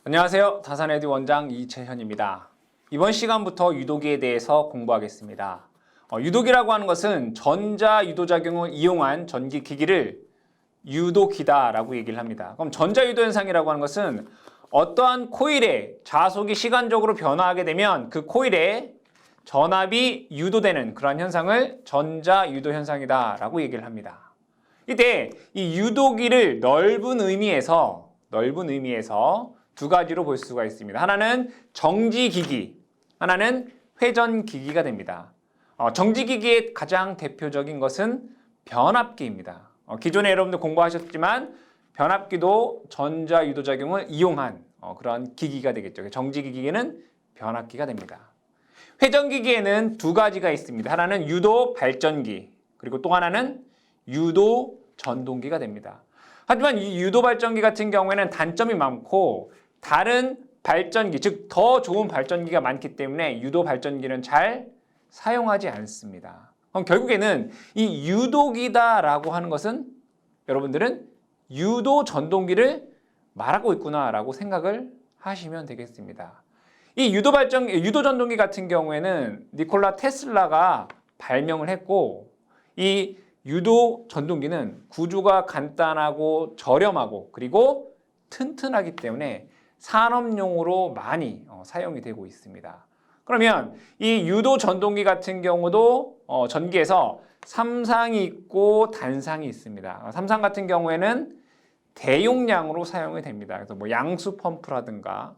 안녕하세요. 다산에듀 원장 이채현입니다. 이번 시간부터 유도기에 대해서 공부하겠습니다. 유도기라고 하는 것은 전자유도작용을 이용한 전기기기를 유도기다라고 얘기를 합니다. 그럼 전자유도 현상이라고 하는 것은 어떠한 코일의 자속이 시간적으로 변화하게 되면 그 코일에 전압이 유도되는 그런 현상을 전자유도 현상이다라고 얘기를 합니다. 이때 이 유도기를 넓은 의미에서 두 가지로 볼 수가 있습니다. 하나는 정지기기, 하나는 회전기기가 됩니다. 정지기기의 가장 대표적인 것은 변압기입니다. 기존에 여러분들 공부하셨지만 변압기도 전자유도작용을 이용한 그런 기기가 되겠죠. 정지기기에는 변압기가 됩니다. 회전기기에는 두 가지가 있습니다. 하나는 유도 발전기, 그리고 또 하나는 유도 전동기가 됩니다. 하지만 이 유도 발전기 같은 경우에는 단점이 많고 다른 발전기, 즉 더 좋은 발전기가 많기 때문에 유도 발전기는 잘 사용하지 않습니다. 그럼 결국에는 이 유도기다라고 하는 것은 여러분들은 유도 전동기를 말하고 있구나라고 생각을 하시면 되겠습니다. 이 유도 전동기 같은 경우에는 니콜라 테슬라가 발명을 했고, 이 유도 전동기는 구조가 간단하고 저렴하고 그리고 튼튼하기 때문에 산업용으로 많이 사용이 되고 있습니다. 그러면 이 유도 전동기 같은 경우도 전기에서 삼상이 있고 단상이 있습니다. 삼상 같은 경우에는 대용량으로 사용이 됩니다. 그래서 뭐 양수 펌프라든가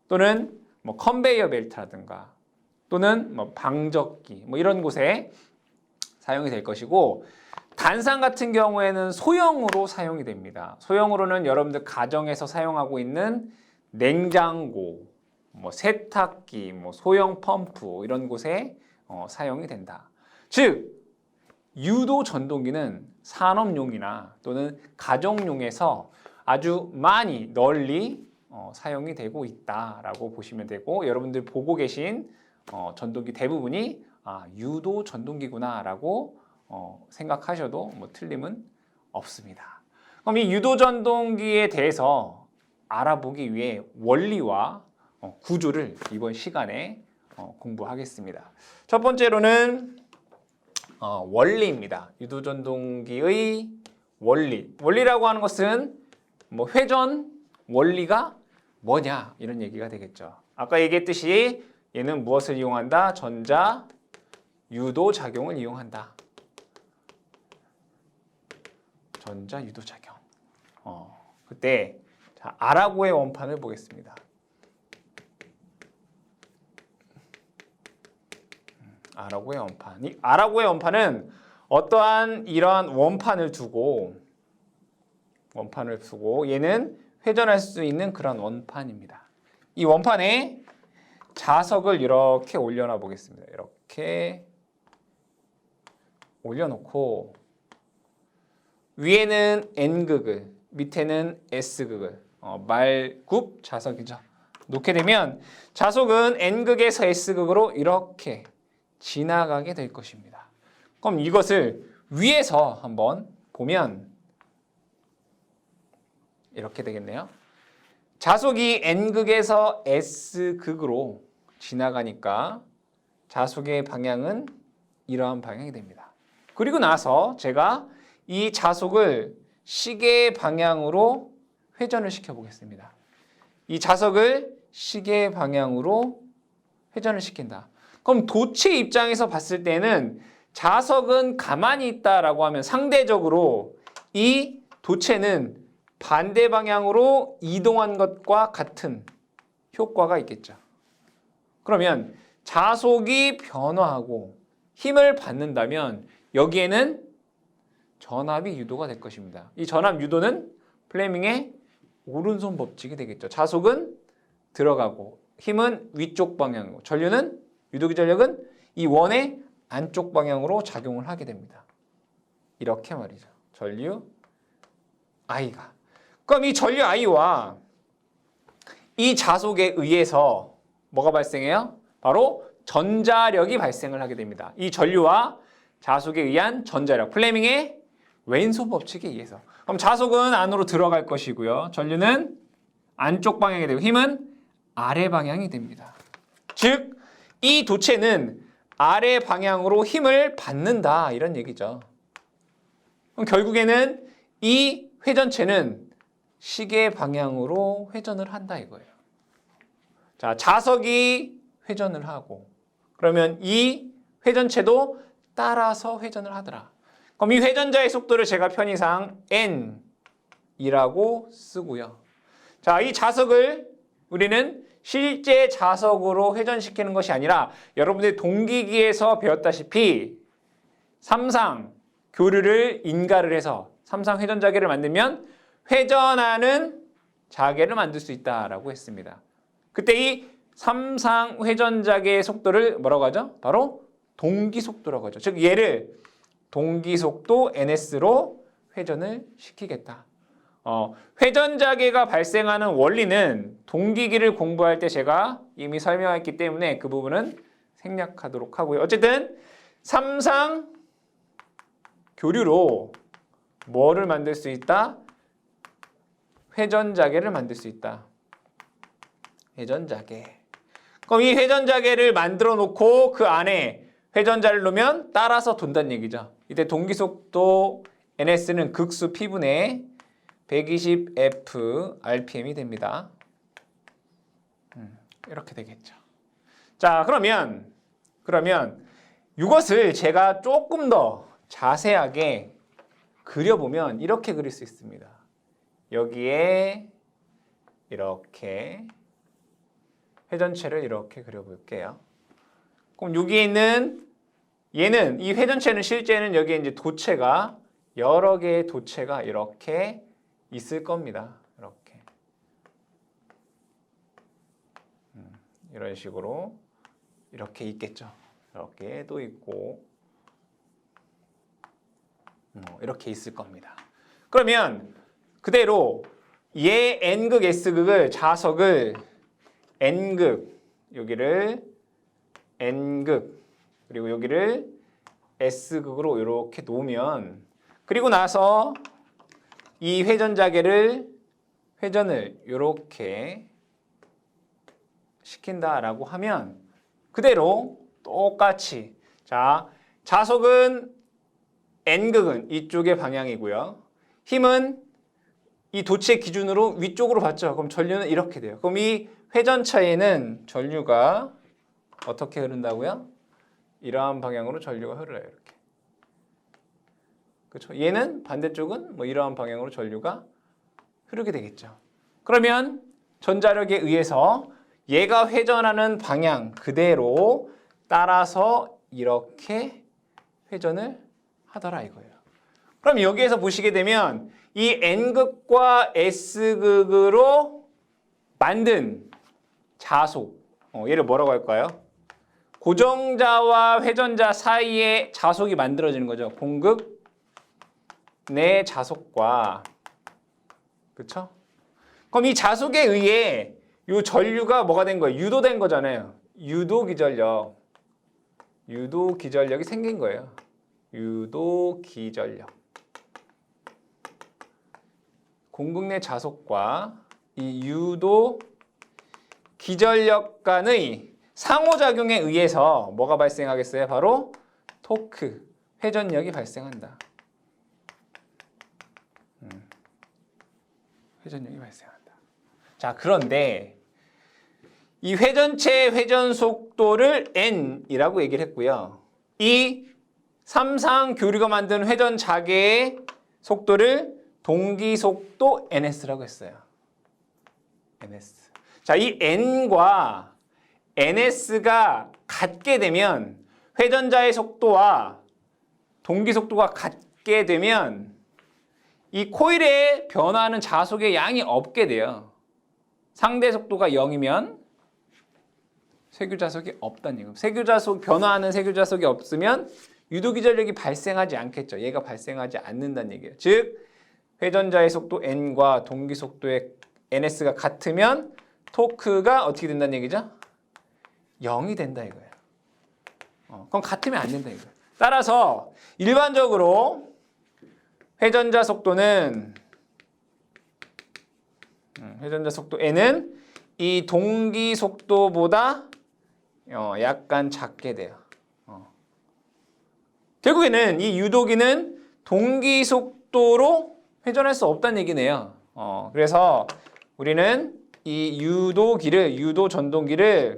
또는 뭐 컨베이어 벨트라든가 또는 뭐 방적기 뭐 이런 곳에 사용이 될 것이고, 단상 같은 경우에는 소형으로 사용이 됩니다. 소형으로는 여러분들 가정에서 사용하고 있는 냉장고, 뭐 세탁기, 뭐 소형 펌프 이런 곳에 사용이 된다. 즉 유도 전동기는 산업용이나 또는 가정용에서 아주 많이 널리 사용이 되고 있다라고 보시면 되고, 여러분들 보고 계신 전동기 대부분이 유도 전동기구나라고 생각하셔도 뭐 틀림은 없습니다. 그럼 이 유도 전동기에 대해서 알아보기 위해 원리와 구조를 이번 시간에 공부하겠습니다. 첫 번째로는 원리입니다. 유도 전동기의 원리. 원리라고 하는 것은 뭐 회전 원리가 뭐냐 이런 얘기가 되겠죠. 아까 얘기했듯이 얘는 무엇을 이용한다? 전자 유도 작용을 이용한다. 전자 유도 작용. 그때 자, 아라고의 원판을 보겠습니다. 아라고의 원판. 이 아라고의 원판은 어떠한 이러한 원판을 두고 얘는 회전할 수 있는 그런 원판입니다. 이 원판에 자석을 이렇게 올려놔 보겠습니다. 이렇게 올려놓고 위에는 N극을, 밑에는 S극을 말굽 자석이죠. 놓게 되면 자석은 N극에서 S극으로 이렇게 지나가게 될 것입니다. 그럼 이것을 위에서 한번 보면 이렇게 되겠네요. 자석이 N극에서 S극으로 지나가니까 자석의 방향은 이러한 방향이 됩니다. 그리고 나서 제가 이 자석을 시계 방향으로 회전을 시켜 보겠습니다. 이 자석을 시계 방향으로 회전을 시킨다. 그럼 도체 입장에서 봤을 때는 자석은 가만히 있다라고 하면 상대적으로 이 도체는 반대 방향으로 이동한 것과 같은 효과가 있겠죠. 그러면 자속이 변화하고 힘을 받는다면 여기에는 전압이 유도가 될 것입니다. 이 전압 유도는 플레밍의 오른손 법칙이 되겠죠. 자속은 들어가고 힘은 위쪽 방향으로, 전류는 유도기 전력은 이 원의 안쪽 방향으로 작용을 하게 됩니다. 이렇게 말이죠. 전류 I가. 그럼 이 전류 I와 이 자속에 의해서 뭐가 발생해요? 바로 전자력이 발생을 하게 됩니다. 이 전류와 자속에 의한 전자력, 플레밍의 왼손 법칙에 의해서. 그럼 자속은 안으로 들어갈 것이고요. 전류는 안쪽 방향이 되고 힘은 아래 방향이 됩니다. 즉, 이 도체는 아래 방향으로 힘을 받는다 이런 얘기죠. 그럼 결국에는 이 회전체는 시계 방향으로 회전을 한다 이거예요. 자, 자석이 회전을 하고 그러면 이 회전체도 따라서 회전을 하더라. 그럼 이 회전자의 속도를 제가 편의상 n이라고 쓰고요. 자, 이 자석을 우리는 실제 자석으로 회전시키는 것이 아니라 여러분들이 동기기에서 배웠다시피 삼상 교류를 인가를 해서 삼상 회전자계를 만들면 회전하는 자계를 만들 수 있다라고 했습니다. 그때 이 삼상 회전자계의 속도를 뭐라고 하죠? 바로 동기속도라고 하죠. 즉 얘를 동기속도 ns로 회전을 시키겠다. 회전자계가 발생하는 원리는 동기기를 공부할 때 제가 이미 설명했기 때문에 그 부분은 생략하도록 하고요. 어쨌든 삼상 교류로 뭐를 만들 수 있다? 회전자계를 만들 수 있다. 회전자계. 그럼 이 회전자계를 만들어 놓고 그 안에 회전자를 놓으면 따라서 돈다는 얘기죠. 이때 동기속도 ns는 극수 p분의 120f rpm이 됩니다. 이렇게 되겠죠. 자, 그러면 이것을 제가 조금 더 자세하게 그려보면 이렇게 그릴 수 있습니다. 여기에 이렇게 회전체를 이렇게 그려볼게요. 그럼 여기에 있는 얘는 이 회전체는 실제는 여기에 이제 도체가 여러 개의 도체가 이렇게 있을 겁니다. 이렇게 이런 식으로 이렇게 있겠죠. 이렇게 또 있고 이렇게 있을 겁니다. 그러면 그대로 얘 n극 s극을 자석을 n극 여기를 n극 그리고 여기를 s극으로 이렇게 놓으면 그리고 나서 이 회전자계를 회전을 이렇게 시킨다라고 하면 그대로 똑같이 자 자석은 n극은 이쪽의 방향이고요. 힘은 이 도체 기준으로 위쪽으로 받죠. 그럼 전류는 이렇게 돼요. 그럼 이 회전차에는 전류가 어떻게 흐른다고요? 이러한 방향으로 전류가 흐르요. 이렇게. 그렇죠? 얘는 반대쪽은 뭐 이러한 방향으로 전류가 흐르게 되겠죠. 그러면 전자력에 의해서 얘가 회전하는 방향 그대로 따라서 이렇게 회전을 하더라 이거예요. 그럼 여기에서 보시게 되면 이 n극과 s극으로 만든 자속 얘를 뭐라고 할까요? 고정자와 회전자 사이에 자속이 만들어지는 거죠. 공극 내 자속과 그렇죠? 그럼 이 자속에 의해 이 전류가 뭐가 된 거예요? 유도된 거잖아요. 유도기전력이 생긴 거예요. 유도기전력. 공극 내 자속과 이 유도기전력 간의 상호작용에 의해서 뭐가 발생하겠어요? 바로 토크, 회전력이 발생한다. 회전력이 발생한다. 자, 그런데 이 회전체의 회전 속도를 n이라고 얘기를 했고요. 이 삼상 교류가 만든 회전 자계의 속도를 동기속도 ns라고 했어요. ns. 자, 이 n과 ns가 같게 되면 회전자의 속도와 동기속도가 같게 되면 이 코일에 변화하는 자속의 양이 없게 돼요. 상대 속도가 0이면 세규자속이 없다는 얘기예요. 변화하는 세규자속이 없으면 유도기전력이 발생하지 않겠죠. 얘가 발생하지 않는다는 얘기예요. 즉 회전자의 속도 n과 동기속도의 ns가 같으면 토크가 어떻게 된다는 얘기죠? 0이 된다 이거예요. 그럼 같으면 안 된다 이거예요. 따라서 일반적으로 회전자 속도는 회전자 속도 N은 이 동기 속도보다 약간 작게 돼요. 결국에는 이 유도기는 동기 속도로 회전할 수 없다는 얘기네요. 그래서 우리는 이 유도 전동기를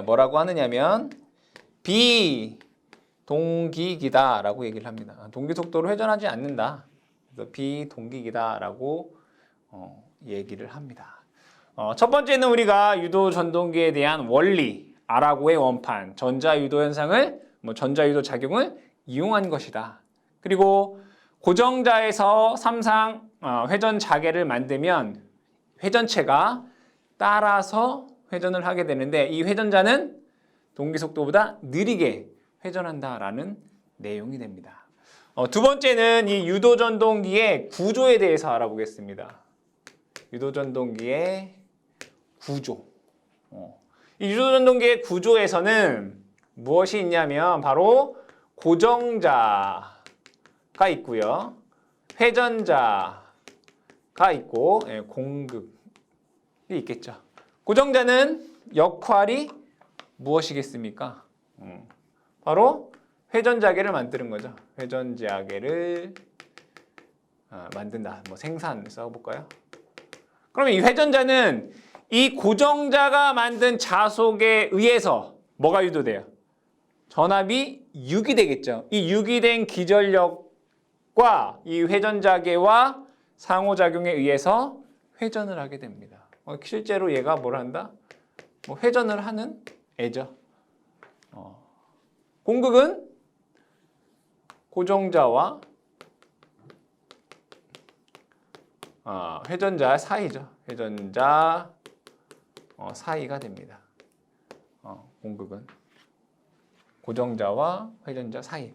뭐라고 하느냐면 비동기기다라고 얘기를 합니다. 동기 속도로 회전하지 않는다. 그래서 비동기기다라고 얘기를 합니다. 첫 번째는 우리가 유도 전동기에 대한 원리, 아라고의 원판, 전자유도 현상을 전자유도 작용을 이용한 것이다. 그리고 고정자에서 삼상 회전 자개를 만들면 회전체가 따라서 회전을 하게 되는데 이 회전자는 동기 속도보다 느리게 회전한다라는 내용이 됩니다. 두 번째는 이 유도 전동기의 구조에 대해서 알아보겠습니다. 유도 전동기의 구조. 이 유도 전동기의 구조에서는 무엇이 있냐면 바로 고정자가 있고요. 회전자가 있고 공극이 있겠죠. 고정자는 역할이 무엇이겠습니까? 바로 회전자개를 만드는 거죠. 회전자개를 만든다. 생산 써볼까요? 그러면 이 회전자는 이 고정자가 만든 자속에 의해서 뭐가 유도돼요? 전압이 유기되겠죠. 이 유기된 기전력과 이 회전자개와 상호작용에 의해서 회전을 하게 됩니다. 실제로 얘가 뭘 한다? 회전을 하는 애죠. 공극은 고정자와 회전자 사이죠. 회전자 사이가 됩니다. 공극은 고정자와 회전자 사이.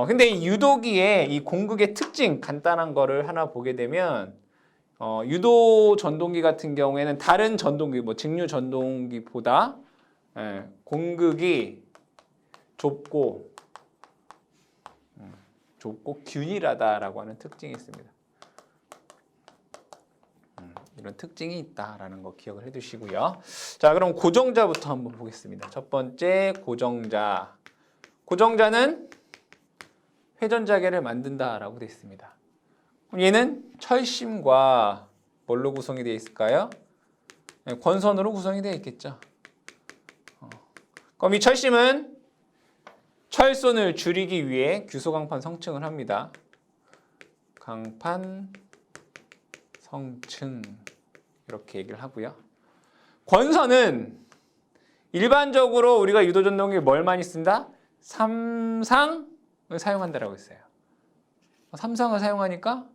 근데 이 유도기의 이 공극의 특징 간단한 거를 하나 보게 되면 유도 전동기 같은 경우에는 다른 전동기, 직류 전동기보다 공극이 좁고 균일하다라고 하는 특징이 있습니다. 이런 특징이 있다라는 거 기억을 해두시고요. 자, 그럼 고정자부터 한번 보겠습니다. 첫 번째 고정자. 고정자는 회전자개를 만든다라고 되어 있습니다. 얘는 철심과 뭘로 구성이 되어 있을까요? 권선으로 구성이 되어 있겠죠. 그럼 이 철심은 철선을 줄이기 위해 규소강판 성층을 합니다. 강판 성층 이렇게 얘기를 하고요. 권선은 일반적으로 우리가 유도전동기에 뭘 많이 쓴다? 삼상을 사용한다라고 했어요. 삼상을 사용하니까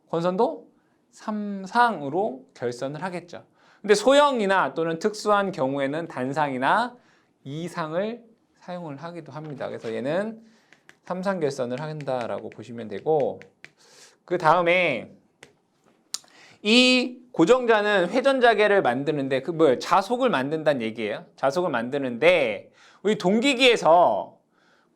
권선도 삼상으로 결선을 하겠죠. 근데 소형이나 또는 특수한 경우에는 단상이나 이상을 사용을 하기도 합니다. 그래서 얘는 삼상 결선을 한다라고 보시면 되고, 그 다음에 이 고정자는 회전자개를 만드는데 자속을 만든다는 얘기예요. 자속을 만드는데 우리 동기기에서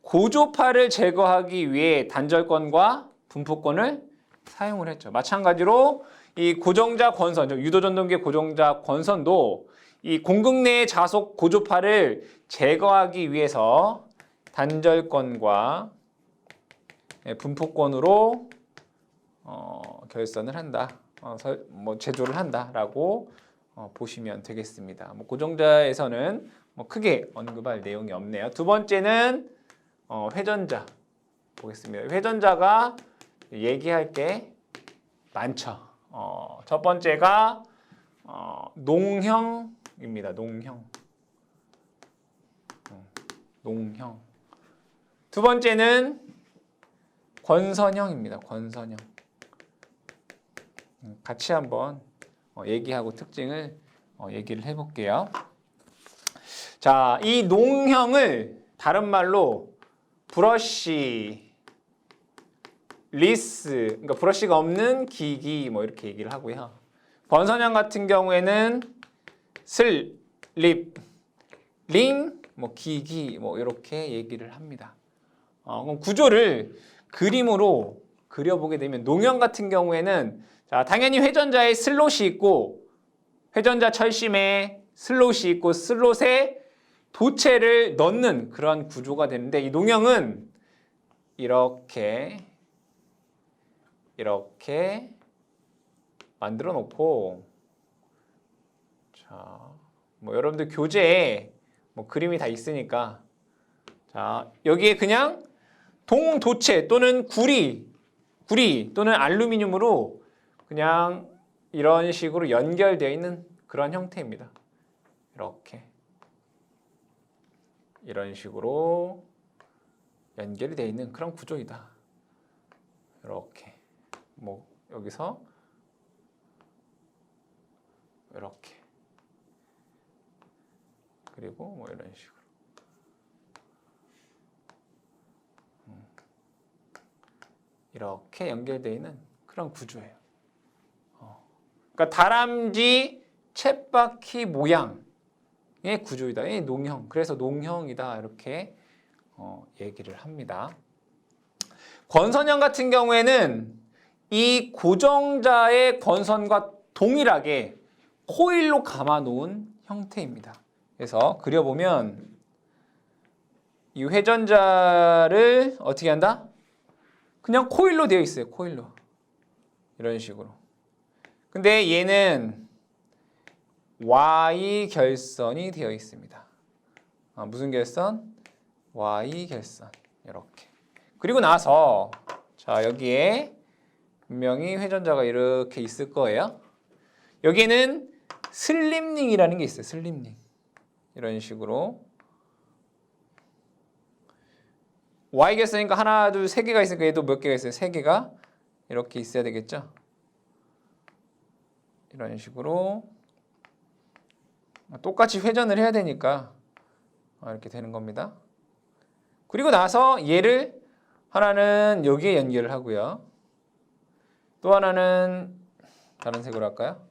고조파를 제거하기 위해 단절권과 분포권을 사용을 했죠. 마찬가지로 이 고정자 권선, 유도전동기의 고정자 권선도 이 공극 내의 자속 고조파를 제거하기 위해서 단절권과 분포권으로 결선을 한다. 제조를 한다라고 보시면 되겠습니다. 고정자에서는 크게 언급할 내용이 없네요. 두 번째는 회전자 보겠습니다. 회전자가 얘기할 게 많죠. 첫 번째가 농형입니다. 농형. 두 번째는 권선형입니다. 권선형. 같이 한번 얘기하고 특징을 얘기를 해볼게요. 자, 이 농형을 다른 말로 브러쉬 리스, 그러니까 브러쉬가 없는 기기 이렇게 얘기를 하고요. 권선형 같은 경우에는 슬, 립, 링, 기기 이렇게 얘기를 합니다. 그럼 구조를 그림으로 그려보게 되면 농형 같은 경우에는 자, 당연히 회전자에 슬롯이 있고 회전자 철심에 슬롯이 있고 슬롯에 도체를 넣는 그런 구조가 되는데 이 농형은 이렇게 만들어 놓고 자, 뭐 여러분들 교재에 뭐 그림이 다 있으니까 자, 여기에 그냥 동도체 또는 구리 또는 알루미늄으로 그냥 이런 식으로 연결되어 있는 그런 형태입니다. 이런 식으로 연결이 되어 있는 그런 구조이다. 이렇게 뭐 여기서 이렇게 그리고 뭐 이런 식으로 이렇게 연결되어 있는 그런 구조예요. 그러니까 다람쥐 쳇바퀴 모양의 구조이다. 이 농형. 그래서 농형이다. 이렇게 얘기를 합니다. 권선형 같은 경우에는 이 고정자의 권선과 동일하게 코일로 감아 놓은 형태입니다. 그래서 그려보면 이 회전자를 어떻게 한다? 그냥 코일로 되어 있어요. 코일로. 이런 식으로. 근데 얘는 Y 결선이 되어 있습니다. 무슨 결선? Y 결선. 이렇게. 그리고 나서 자, 여기에 분명히 회전자가 이렇게 있을 거예요. 여기에는 슬립링이라는 게 있어요. 슬립링. 이런 식으로. Y 결선이니까 하나, 둘, 세 개가 있으니까 얘도 몇 개가 있어요? 세 개가 이렇게 있어야 되겠죠? 이런 식으로 똑같이 회전을 해야 되니까 이렇게 되는 겁니다. 그리고 나서 얘를 하나는 여기에 연결을 하고요. 또 하나는 다른 색으로 할까요?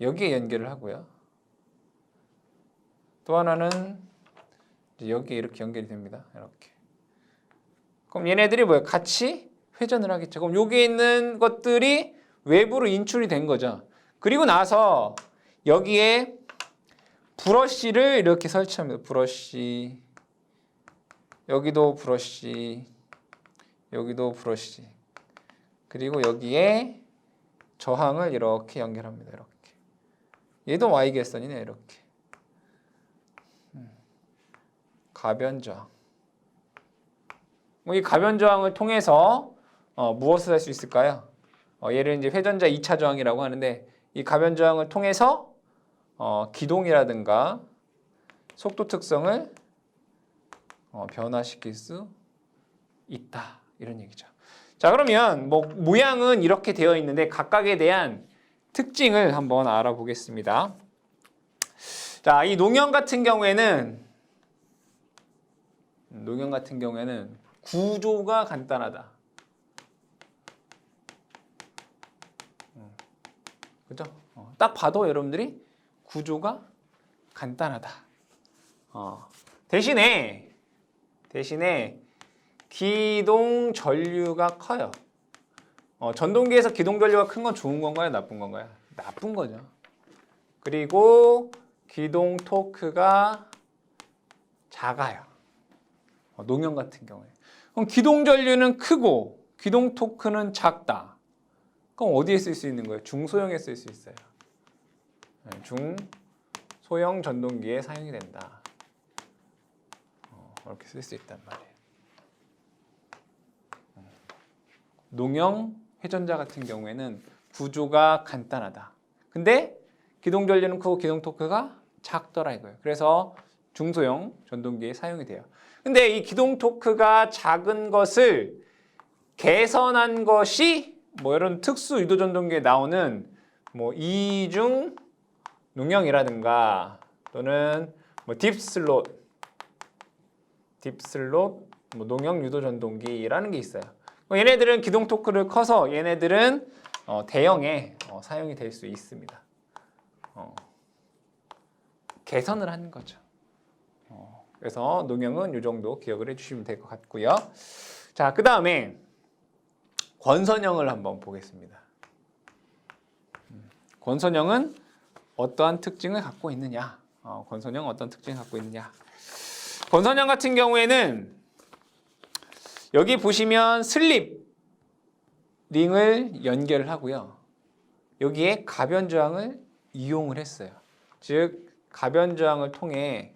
여기에 연결을 하고요. 또 하나는 여기에 이렇게 연결이 됩니다. 이렇게. 그럼 얘네들이 뭐예요? 같이 회전을 하겠죠. 그럼 여기에 있는 것들이 외부로 인출이 된 거죠. 그리고 나서 여기에 브러쉬를 이렇게 설치합니다. 브러쉬. 여기도 브러쉬. 여기도 브러쉬. 그리고 여기에 저항을 이렇게 연결합니다. 이렇게. 얘도 Y결선이네. 이렇게. 가변저항. 이 가변저항을 통해서 무엇을 할 수 있을까요? 얘를 이제 회전자 2차 저항이라고 하는데 이 가변저항을 통해서 기동이라든가 속도 특성을 변화시킬 수 있다. 이런 얘기죠. 자, 그러면 뭐 모양은 이렇게 되어 있는데 각각에 대한 특징을 한번 알아보겠습니다. 자, 이 농형 같은 경우에는 구조가 간단하다. 그죠? 딱 봐도 여러분들이 구조가 간단하다. 대신에 기동 전류가 커요. 전동기에서 기동 전류가 큰 건 좋은 건가요? 나쁜 건가요? 나쁜 거죠. 그리고 기동 토크가 작아요. 농형 같은 경우에. 그럼 기동 전류는 크고 기동 토크는 작다. 그럼 어디에 쓸 수 있는 거예요? 중소형에 쓸 수 있어요. 중소형 전동기에 사용이 된다. 이렇게 쓸 수 있단 말이에요. 농형 회전자 같은 경우에는 구조가 간단하다. 근데 기동 전류는 크고 기동 토크가 작더라 이거예요. 그래서 중소형 전동기에 사용이 돼요. 근데 이 기동 토크가 작은 것을 개선한 것이 뭐 이런 특수 유도 전동기에 나오는 뭐 이중 농형이라든가 또는 뭐 딥슬롯 뭐 농형 유도 전동기라는 게 있어요. 얘네들은 기동 토크를 커서 얘네들은 대형에 사용이 될 수 있습니다. 개선을 하는 거죠. 그래서 농형은 이 정도 기억을 해주시면 될 것 같고요. 자, 그 다음에 권선형을 한번 보겠습니다. 권선형은 어떠한 특징을 갖고 있느냐? 권선형은 어떤 특징을 갖고 있느냐? 권선형 같은 경우에는 여기 보시면 슬립 링을 연결을 하고요. 여기에 가변 저항을 이용을 했어요. 즉 가변 저항을 통해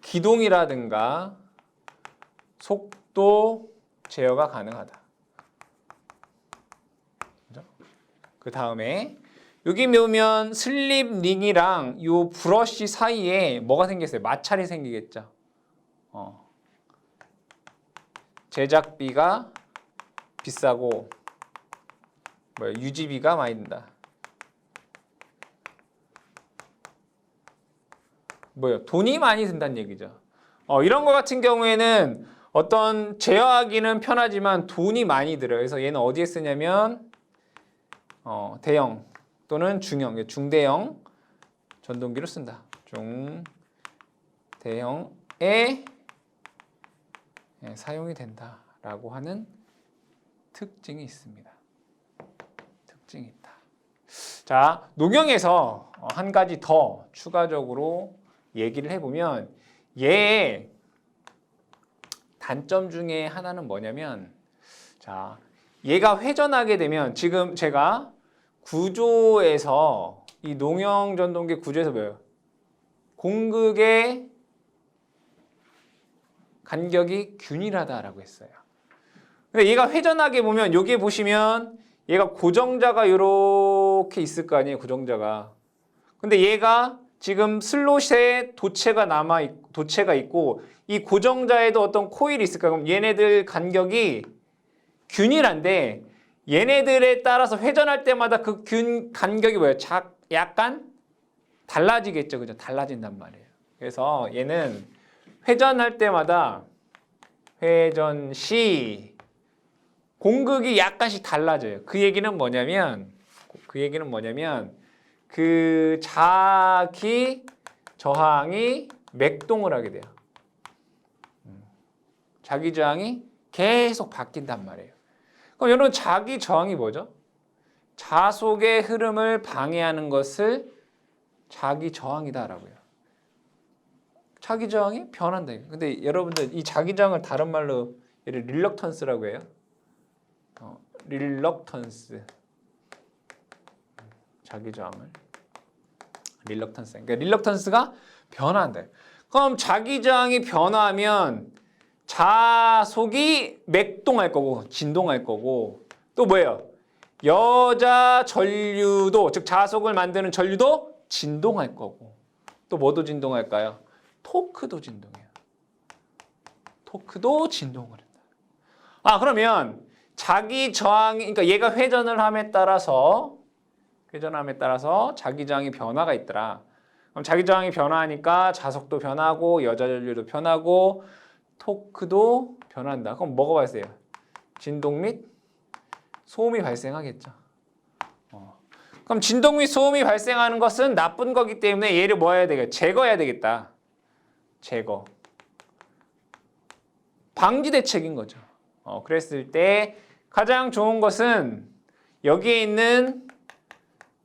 기동이라든가 속도 제어가 가능하다. 그 다음에 여기 보면 슬립 링이랑 이 브러쉬 사이에 뭐가 생겼어요? 마찰이 생기겠죠. 제작비가 비싸고 유지비가 많이 든다. 돈이 많이 든다는 얘기죠. 이런 거 같은 경우에는 어떤 제어하기는 편하지만 돈이 많이 들어요. 그래서 얘는 어디에 쓰냐면 대형 또는 중형, 중대형 전동기로 쓴다. 중대형에 사용이 된다라고 하는 특징이 있습니다. 특징이 있다. 자, 농형에서 한 가지 더 추가적으로 얘기를 해보면 얘의 단점 중에 하나는 뭐냐면, 자, 얘가 회전하게 되면 지금 제가 구조에서 이 농형 전동기 구조에서 뭐예요? 공극의 간격이 균일하다라고 했어요. 근데 얘가 회전하게 보면 여기 보시면 얘가 고정자가 이렇게 있을 거 아니에요, 고정자가. 근데 얘가 지금 슬롯에 도체가 있고 이 고정자에도 어떤 코일이 있을까? 그럼 얘네들 간격이 균일한데 얘네들에 따라서 회전할 때마다 그 간격이 뭐예요? 약간 달라지겠죠, 그죠? 달라진단 말이에요. 그래서 얘는 회전할 때마다 회전 시 공극이 약간씩 달라져요. 그 얘기는 뭐냐면 그 자기 저항이 맥동을 하게 돼요. 자기 저항이 계속 바뀐단 말이에요. 그럼 여러분 자기 저항이 뭐죠? 자속의 흐름을 방해하는 것을 자기 저항이다라고요. 자기 저항이 변한다. 근데 여러분들 이 자기 저항을 다른 말로 얘를 릴럭턴스라고 해요. 릴럭턴스. 자기 저항을 릴럭턴스. 그러니까 릴럭턴스가 변한다. 그럼 자기 저항이 변화하면 자속이 맥동할 거고 진동할 거고 또 뭐예요? 여자 전류도 즉 자속을 만드는 전류도 진동할 거고 또 뭐도 진동할까요? 토크도 진동해요. 토크도 진동을 한다. 그러면 자기 저항이 그러니까 얘가 회전을 함에 따라서 자기 저항이 변화가 있더라. 그럼 자기 저항이 변화하니까 자속도 변하고 여자 전류도 변하고 토크도 변한다. 그럼 뭐가 발생해요? 진동 및 소음이 발생하겠죠. 그럼 진동 및 소음이 발생하는 것은 나쁜 거기 때문에 얘를 뭐 해야 되겠다? 제거해야 되겠다. 제거. 방지 대책인 거죠. 그랬을 때 가장 좋은 것은 여기에 있는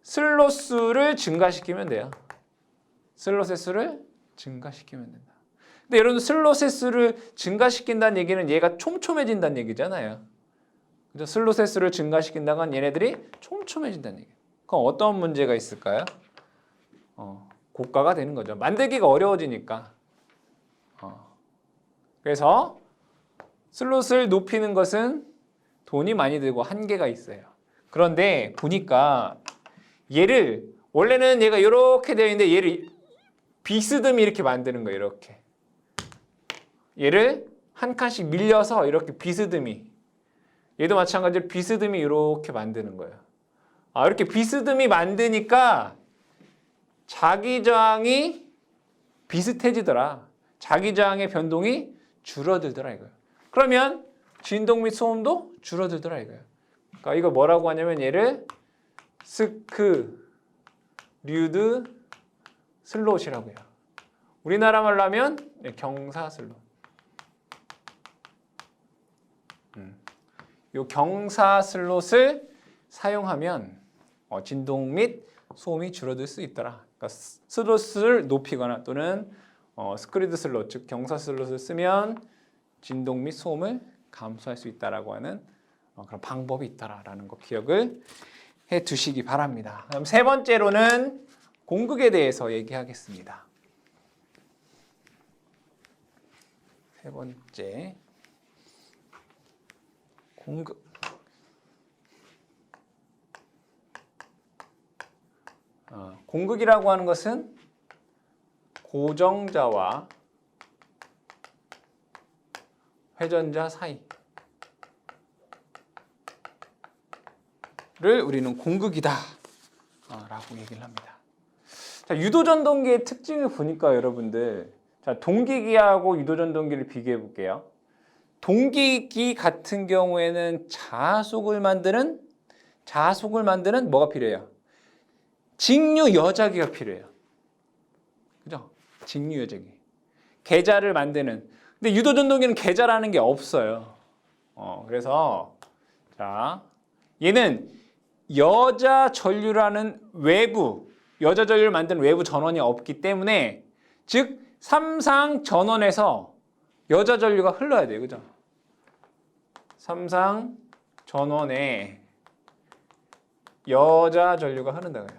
슬롯 수를 증가시키면 돼요. 슬롯의 수를 증가시키면 된다. 근데 여러분 슬롯의 수를 증가시킨다는 얘기는 얘가 촘촘해진다는 얘기잖아요. 그죠? 슬롯의 수를 증가시킨다는 건 얘네들이 촘촘해진다는 얘기예요. 그럼 어떤 문제가 있을까요? 고가가 되는 거죠. 만들기가 어려워지니까. 그래서 슬롯을 높이는 것은 돈이 많이 들고 한계가 있어요. 그런데 보니까 얘를 원래는 얘가 이렇게 되어 있는데 얘를 비스듬히 이렇게 만드는 거예요. 이렇게. 얘를 한 칸씩 밀려서 이렇게 비스듬히 얘도 마찬가지로 비스듬히 이렇게 만드는 거예요. 이렇게 비스듬히 만드니까 자기 저항이 비슷해지더라. 자기 저항의 변동이 줄어들더라 이거예요. 그러면 진동 및 소음도 줄어들더라 이거예요. 그러니까 이거 뭐라고 하냐면 얘를 스크류드 슬롯이라고 해요. 우리나라 말로 하면 경사슬롯. 요 경사슬롯을 사용하면 진동 및 소음이 줄어들 수 있더라. 그러니까 슬롯을 높이거나 또는 스크리드 슬롯, 즉 경사슬롯을 쓰면 진동 및 소음을 감소할 수 있다라고 하는 그런 방법이 있다라는 거 기억을 해 두시기 바랍니다. 그럼 세 번째로는 공극에 대해서 얘기하겠습니다. 세 번째, 공극. 공극이라고 하는 것은 고정자와 회전자 사이를 우리는 공극이다 라고 얘기를 합니다. 자, 유도전동기의 특징을 보니까 여러분들, 자, 동기기하고 유도전동기를 비교해 볼게요. 동기기 같은 경우에는 자속을 만드는 뭐가 필요해요? 직류 여자기가 필요해요. 그죠? 직류 여자기. 계자를 만드는. 근데 유도전동기는 계자라는 게 없어요. 그래서 자, 얘는 여자 전류라는 여자 전류를 만드는 외부 전원이 없기 때문에, 즉 삼상 전원에서 여자 전류가 흘러야 돼요. 그죠? 삼상 전원에 여자 전류가 흐른다고요.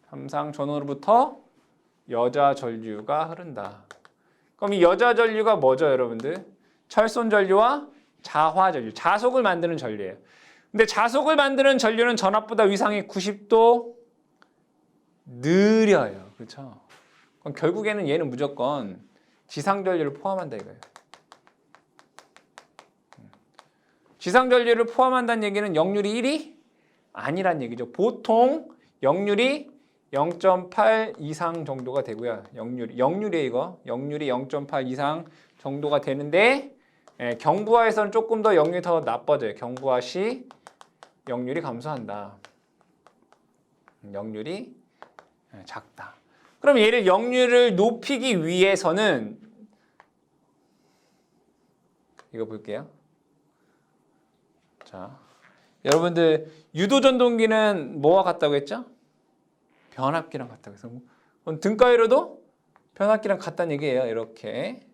삼상 전원으로부터 여자 전류가 흐른다. 그럼 이 여자 전류가 뭐죠, 여러분들? 철손 전류와 자화 전류, 자속을 만드는 전류예요. 근데 자속을 만드는 전류는 전압보다 위상이 90도 느려요. 그렇죠? 그럼 결국에는 얘는 무조건 지상 전류를 포함한다 이거예요. 지상 전류를 포함한다는 얘기는 역률이 1이 아니란 얘기죠. 보통 역률이 0.8 이상 정도가 되고요. 역률이에요, 이거. 역률이 0.8 이상 정도가 되는데, 경부하에서는 조금 더 역률이 더 나빠져요. 경부하 시 역률이 감소한다. 역률이 작다. 그럼 얘를 역률을 높이기 위해서는 이거 볼게요. 자, 여러분들 유도전동기는 뭐와 같다고 했죠? 변압기랑 같다고 해서 등가위로도 변압기랑 같다는 얘기예요. 이렇게.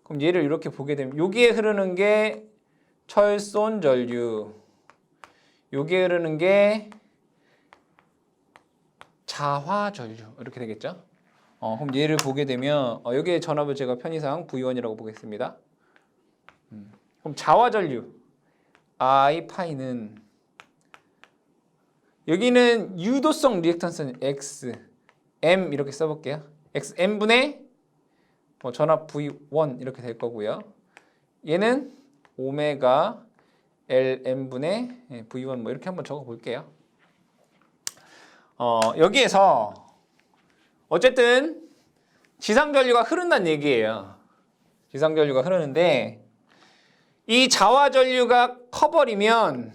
그럼 얘를 이렇게 보게 되면 여기에 흐르는 게 철손 전류, 여기에 흐르는 게 자화 전류 이렇게 되겠죠. 그럼 얘를 보게 되면 여기에 전압을 제가 편의상 V1이라고 보겠습니다. 그럼 자화 전류 I 파이는, 여기는 유도성 리액턴스는 X, M 이렇게 써볼게요. X M분의 전압 V1 이렇게 될 거고요. 얘는 오메가 LM분의 V1 뭐 이렇게 한번 적어볼게요. 여기에서 어쨌든 지상전류가 흐른다는 얘기예요. 지상전류가 흐르는데 이 자화전류가 커버리면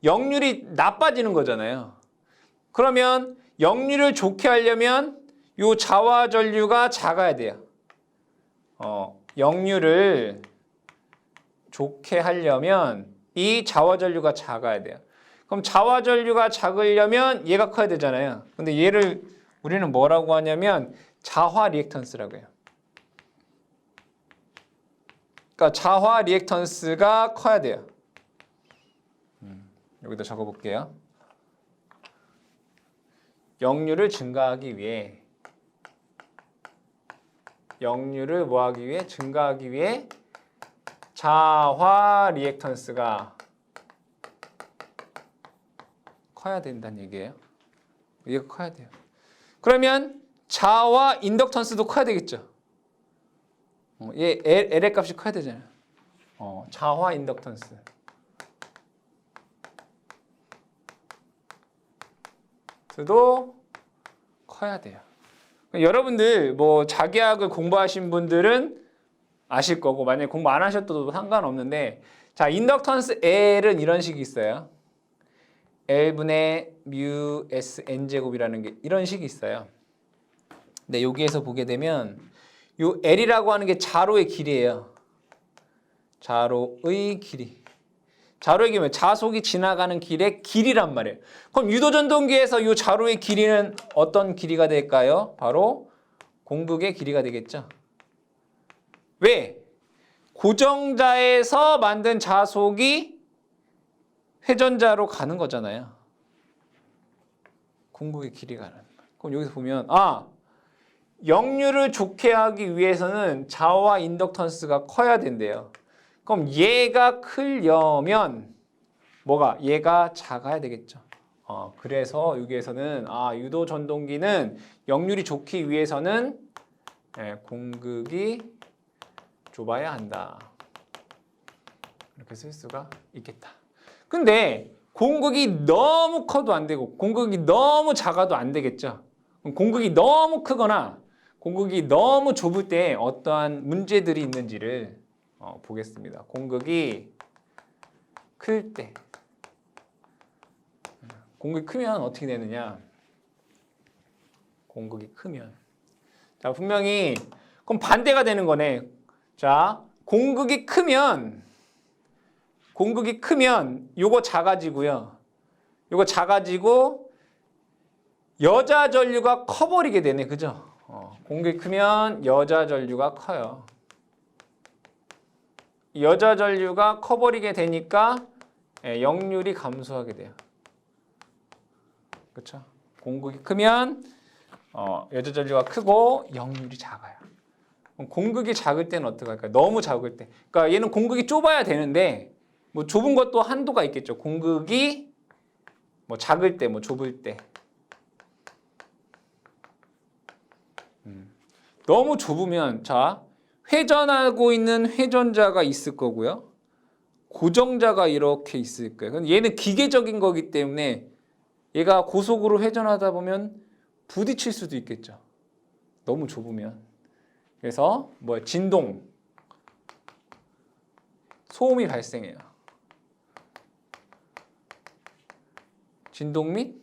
역률이 나빠지는 거잖아요. 그러면 역률을 좋게 하려면 이 자화전류가 작아야 돼요. 역률을 좋게 하려면 이 자화전류가 작아야 돼요. 그럼 자화전류가 작으려면 얘가 커야 되잖아요. 근데 얘를 우리는 뭐라고 하냐면 자화 리액턴스라고 해요. 그러니까 자화 리액턴스가 커야 돼요. 여기다 적어볼게요. 역률을 증가하기 위해, 역률을 뭐하기 위해? 증가하기 위해 자화 리액턴스가 커야 된다는 얘기예요. 얘가 커야 돼요. 그러면 자화 인덕턴스도 커야 되겠죠. 얘 L의 값이 커야 되잖아요. 자화 인덕턴스. 도 커야 돼요. 여러분들 뭐 자기학을 공부하신 분들은 아실 거고, 만약에 공부 안 하셨어도 상관없는데, 자, 인덕턴스 L은 이런 식이 있어요. L분의 뮤 S N제곱이라는 게 이런 식이 있어요. 근데 여기에서 보게 되면 요 L이라고 하는 게 자로의 길이에요. 자로의 길이. 자로의 길이면 자속이 지나가는 길의 길이란 말이에요. 그럼 유도전동기에서 요 자로의 길이는 어떤 길이가 될까요? 바로 공극의 길이가 되겠죠. 왜? 고정자에서 만든 자속이 회전자로 가는 거잖아요. 공극의 길이가. 그럼 여기서 보면 역류를 좋게 하기 위해서는 자와 인덕턴스가 커야 된대요. 그럼 얘가 크려면 뭐가? 얘가 작아야 되겠죠. 그래서 여기에서는 유도 전동기는 역률이 좋기 위해서는 공극이 좁아야 한다. 이렇게 쓸 수가 있겠다. 근데 공극이 너무 커도 안 되고 공극이 너무 작아도 안 되겠죠. 공극이 너무 크거나 공극이 너무 좁을 때 어떠한 문제들이 있는지를 보겠습니다. 공극이 클 때. 공극이 크면 어떻게 되느냐? 공극이 크면. 자, 분명히 그럼 반대가 되는 거네. 자, 공극이 크면 요거 작아지고요. 요거 작아지고 여자 전류가 커버리게 되네. 그죠? 공극이 크면 여자 전류가 커요. 여자 전류가 커버리게 되니까 역률이 감소하게 돼요. 그렇죠? 공극이 크면 여자 전류가 크고 역률이 작아요. 그럼 공극이 작을 때는 어떻게 할까요? 너무 작을 때. 그러니까 얘는 공극이 좁아야 되는데 뭐 좁은 것도 한도가 있겠죠. 공극이 뭐 작을 때, 뭐 좁을 때. 너무 좁으면 자 회전하고 있는 회전자가 있을 거고요. 고정자가 이렇게 있을 거예요. 얘는 기계적인 거기 때문에 얘가 고속으로 회전하다 보면 부딪힐 수도 있겠죠. 너무 좁으면. 그래서 진동, 소음이 발생해요. 진동 및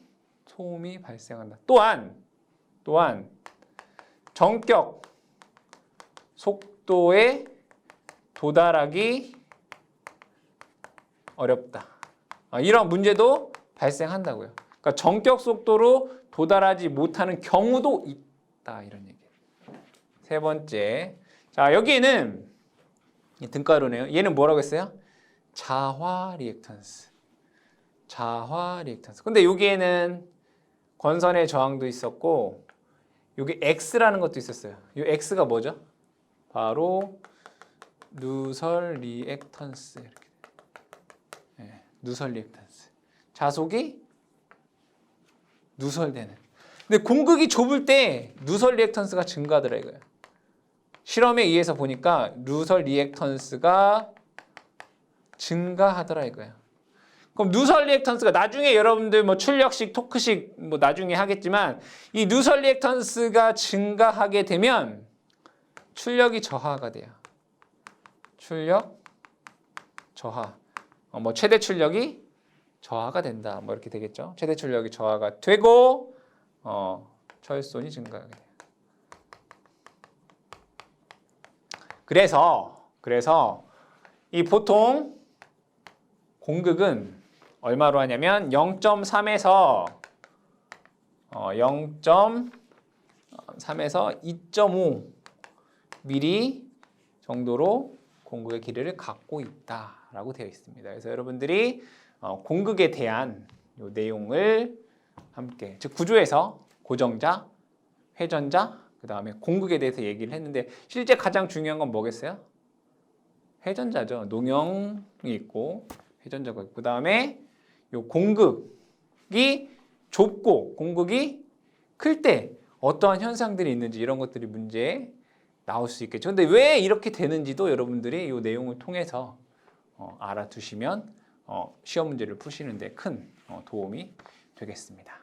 소음이 발생한다. 또한 정격, 속도에 도달하기 어렵다. 이런 문제도 발생한다고요. 그러니까 정격 속도로 도달하지 못하는 경우도 있다. 이런 얘기예요. 세 번째. 자, 여기에는 등가루네요. 얘는 뭐라고 했어요? 자화 리액턴스. 자화 리액턴스. 근데 여기에는 권선의 저항도 있었고 여기 X라는 것도 있었어요. 이 X가 뭐죠? 바로 누설 리액턴스. 이렇게. 누설 리액턴스. 자속이 누설되는. 근데 공극이 좁을 때 누설 리액턴스가 증가하더라 이거예요. 실험에 의해서 보니까 누설 리액턴스가 증가하더라 이거예요. 그럼 누설 리액턴스가 나중에 여러분들 뭐 출력식, 토크식 뭐 나중에 하겠지만 이 누설 리액턴스가 증가하게 되면 출력이 저하가 돼요. 출력 저하. 뭐 최대 출력이 저하가 된다. 뭐 이렇게 되겠죠. 최대 출력이 저하가 되고 철손이 증가하게 돼요. 그래서 이 보통 공극은 얼마로 하냐면 0.3에서 2.5 mm 정도로 공극의 길이를 갖고 있다라고 되어 있습니다. 그래서 여러분들이 공극에 대한 요 내용을 함께 즉 구조에서 고정자, 회전자, 그 다음에 공극에 대해서 얘기를 했는데 실제 가장 중요한 건 뭐겠어요? 회전자죠. 농형이 있고 회전자가 있고 그 다음에 요 공극이 좁고 공극이 클 때 어떠한 현상들이 있는지 이런 것들이 문제에 나올 수 있겠죠. 근데 왜 이렇게 되는지도 여러분들이 이 내용을 통해서 알아두시면 시험 문제를 푸시는 데 큰 도움이 되겠습니다.